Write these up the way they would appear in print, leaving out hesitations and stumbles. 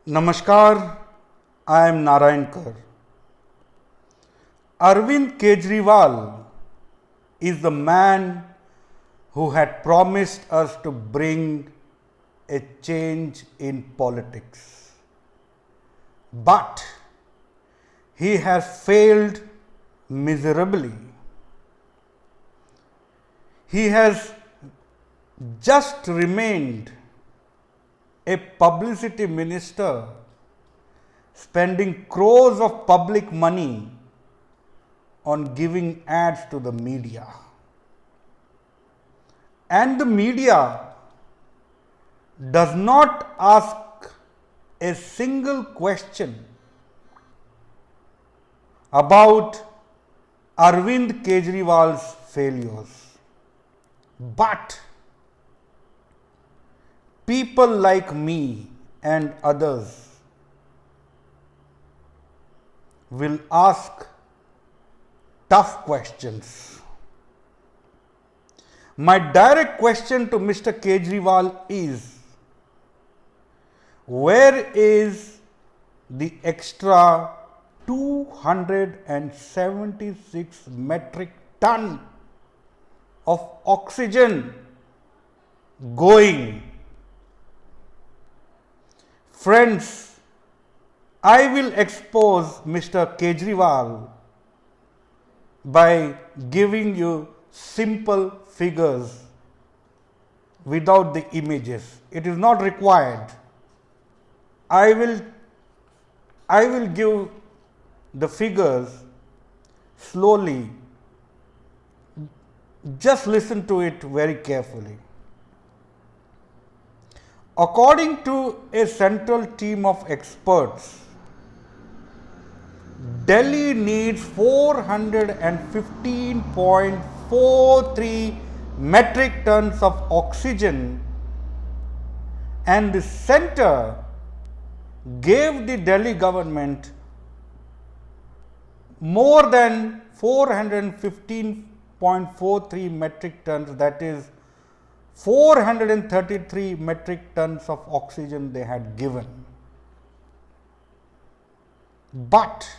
Namaskar, I am Narayankar. Arvind Kejriwal is the man who had promised us to bring a change in politics. But he has failed miserably. He has just remained a publicity minister spending crores of public money on giving ads to the media. And the media does not ask a single question about Arvind Kejriwal's failures. But people like me and others will ask tough questions. My direct question to Mr. Kejriwal is, where is the extra 276 metric ton of oxygen going? Friends, I will expose Mr. Kejriwal by giving you simple figures without the images. It is not required. I will give the figures slowly. Just listen to it very carefully. According to a central team of experts, Delhi needs 415.43 metric tons of oxygen, and the center gave the Delhi government more than 415.43 metric tons, that is 433 metric tons of oxygen they had given. But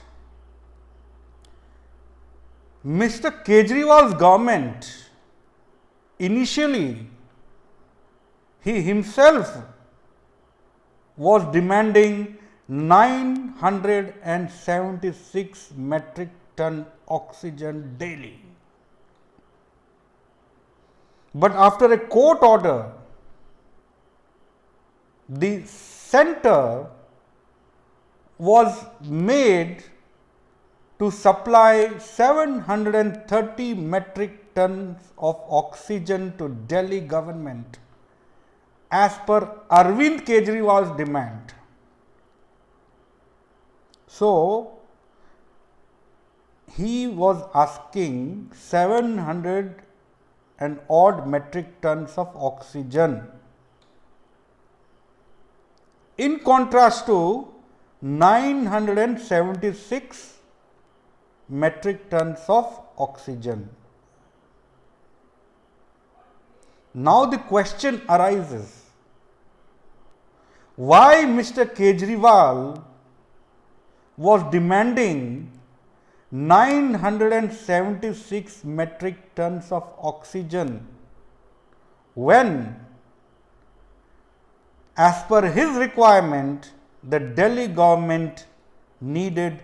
Mr. Kejriwal's government, initially, he himself was demanding 976 metric ton oxygen daily. But after a court order, the center was made to supply 730 metric tons of oxygen to Delhi government as per Arvind Kejriwal's demand. So, he was asking 700 and odd metric tons of oxygen, in contrast to 976 metric tons of oxygen. Now the question arises, why Mr. Kejriwal was demanding 976 metric tons of oxygen when, as per his requirement, the Delhi government needed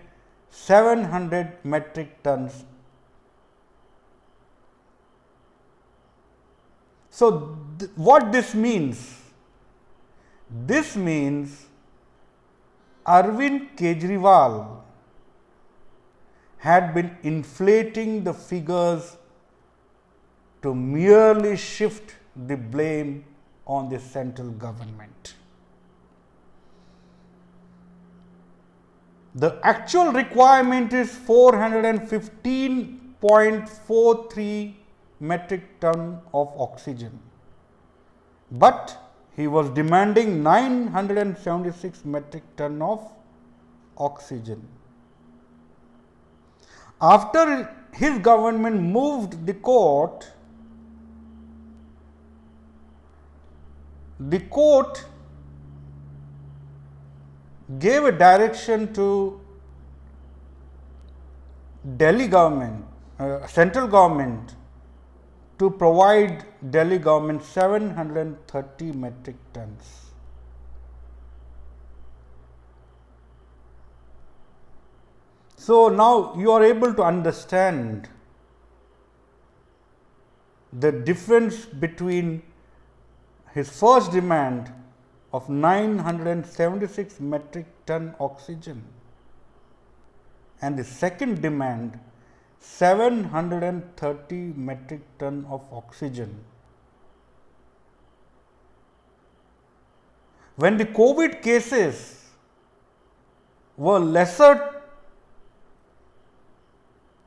700 metric tons. So, what this means? This means Arvind Kejriwal had been inflating the figures to merely shift the blame on the central government. The actual requirement is 415.43 metric ton of oxygen, but he was demanding 976 metric ton of oxygen. After his government moved the court gave a direction to Delhi government, central government, to provide Delhi government 730 metric tons. So now you are able to understand the difference between his first demand of 976 metric ton oxygen and the second demand 730 metric ton of oxygen. When the COVID cases were lesser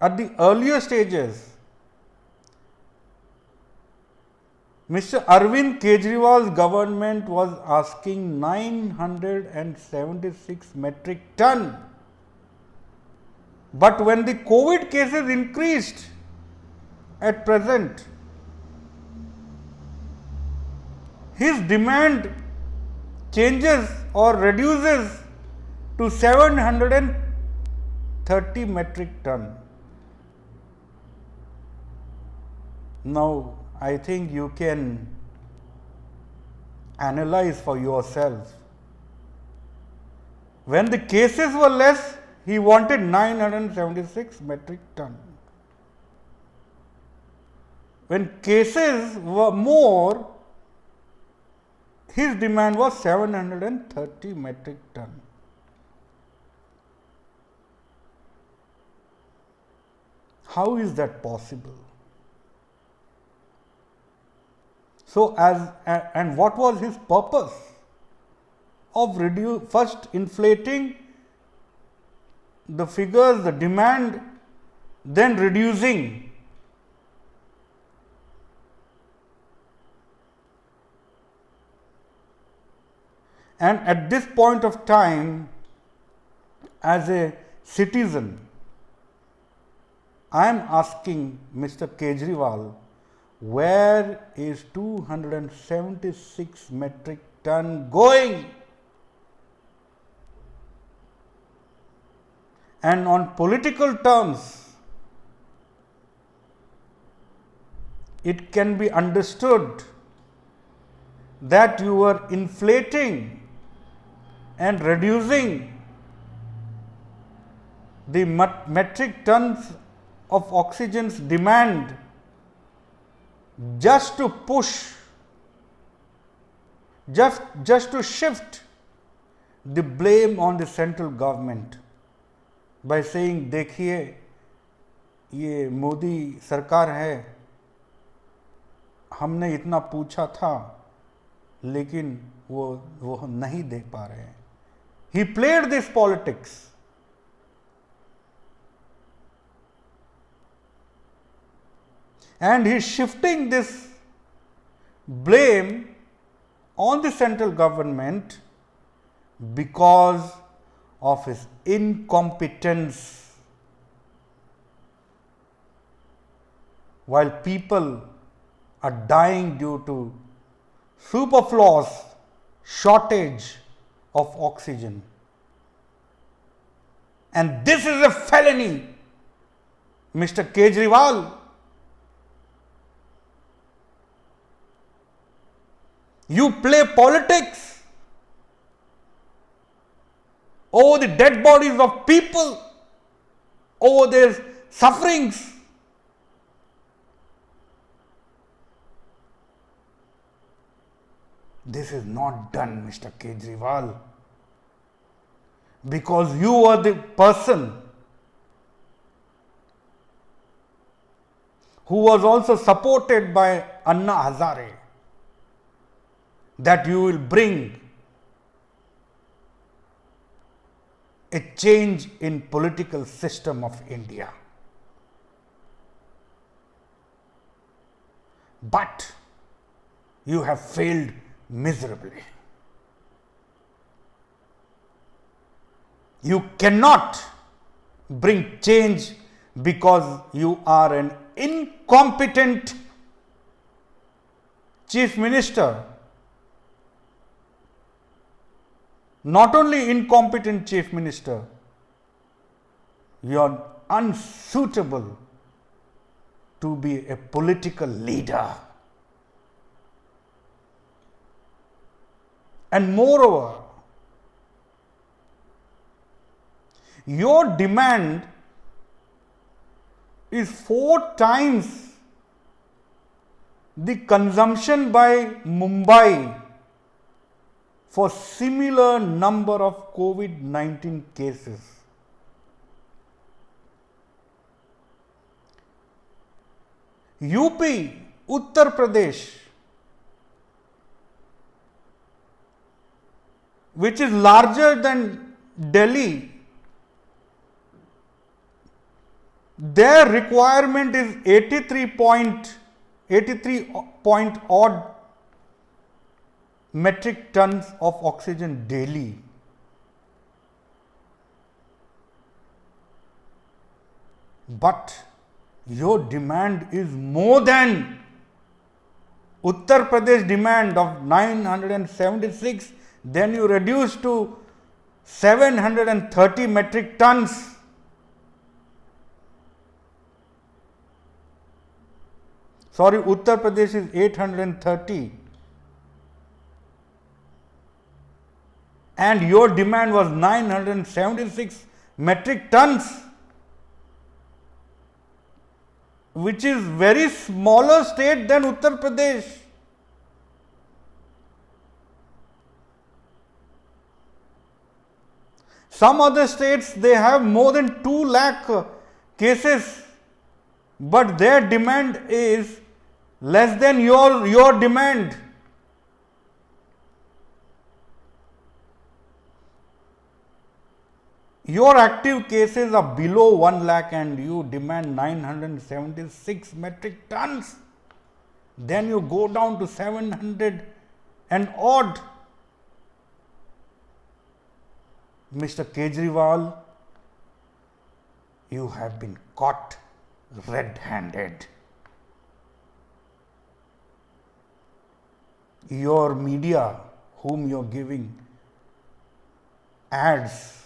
at the earlier stages, Mr. Arvind Kejriwal's government was asking 976 metric ton. But when the COVID cases increased at present, his demand changes or reduces to 730 metric ton. Now, I think you can analyze for yourself. When the cases were less, he wanted 976 metric ton. When cases were more, his demand was 730 metric ton. How is that possible? So, and what was his purpose of first inflating the figures, the demand, then reducing? And at this point of time, as a citizen, I am asking Mr. Kejriwal, where is 276 metric ton going? And on political terms, it can be understood that you are inflating and reducing the metric tons of oxygen's demand just to push, just to shift the blame on the central government by saying, देखिए ये मोदी सरकार है, हमने इतना पूछा था लेकिन वो नहीं दे पा रहे हैं. He played this politics. And he is shifting this blame on the central government because of his incompetence. While people are dying due to superfluous shortage of oxygen. And this is a felony, Mr. Kejriwal. You play politics over the dead bodies of people, over their sufferings. This is not done, Mr. Kejriwal, because you are the person who was also supported by Anna Hazare, that you will bring a change in political system of India. But you have failed miserably. You cannot bring change because you are an incompetent chief minister. not only incompetent chief minister, you are unsuitable to be a political leader. And moreover, your demand is 4 times the consumption by Mumbai for similar number of COVID-19 cases. UP, Uttar Pradesh, which is larger than Delhi, their requirement is 83 point odd metric tons of oxygen daily. But your demand is more than Uttar Pradesh demand of 976, then you reduce to 730 metric tons. Sorry, Uttar Pradesh is 830. And your demand was 976 metric tons, which is very smaller state than Uttar Pradesh. Some other states, they have more than 2 lakh cases, but their demand is less than your demand. Your active cases are below 1 lakh and you demand 976 metric tons. Then you go down to 700 and odd. Mr. Kejriwal, you have been caught red-handed. Your media, whom you are giving ads,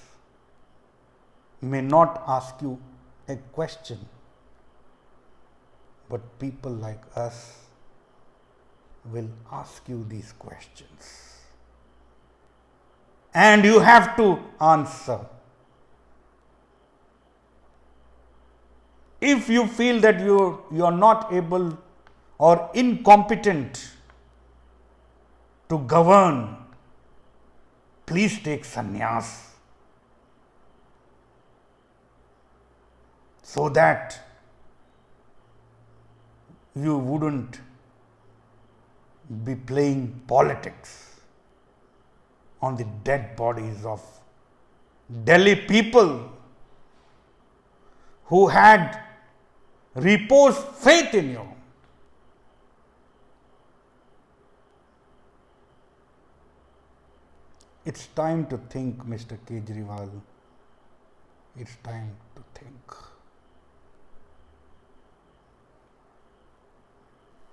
may not ask you a question, but people like us will ask you these questions. And you have to answer. If you feel that you are not able or incompetent to govern, please take sannyas, so that you wouldn't be playing politics on the dead bodies of Delhi people who had reposed faith in you. It's time to think, Mr. Kejriwal. It's time to think.